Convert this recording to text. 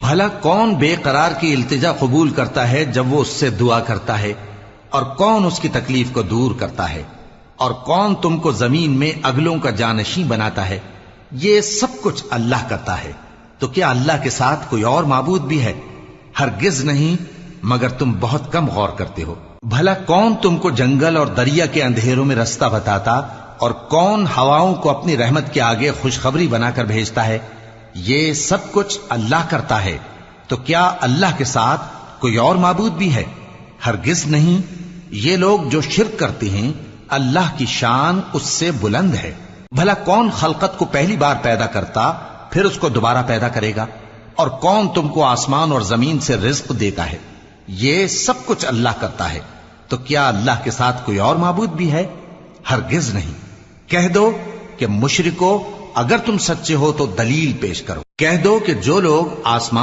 بھلا کون بے قرار کی التجا قبول کرتا ہے جب وہ اس سے دعا کرتا ہے، اور کون اس کی تکلیف کو دور کرتا ہے، اور کون تم کو زمین میں اگلوں کا جانشین بناتا ہے؟ یہ سب کچھ اللہ کرتا ہے، تو کیا اللہ کے ساتھ کوئی اور معبود بھی ہے؟ ہرگز نہیں، مگر تم بہت کم غور کرتے ہو۔ بھلا کون تم کو جنگل اور دریا کے اندھیروں میں رستہ بتاتا، اور کون ہواؤں کو اپنی رحمت کے آگے خوشخبری بنا کر بھیجتا ہے؟ یہ سب کچھ اللہ کرتا ہے، تو کیا اللہ کے ساتھ کوئی اور معبود بھی ہے؟ ہرگز نہیں۔ یہ لوگ جو شرک کرتے ہیں اللہ کی شان اس سے بلند ہے۔ بھلا کون خلقت کو پہلی بار پیدا کرتا پھر اس کو دوبارہ پیدا کرے گا؟ اور کون تم کو آسمان اور زمین سے رزق دیتا ہے؟ یہ سب کچھ اللہ کرتا ہے، تو کیا اللہ کے ساتھ کوئی اور معبود بھی ہے؟ ہرگز نہیں۔ کہہ دو کہ مشرکو، اگر تم سچے ہو تو دلیل پیش کرو۔ کہہ دو کہ جو لوگ آسمان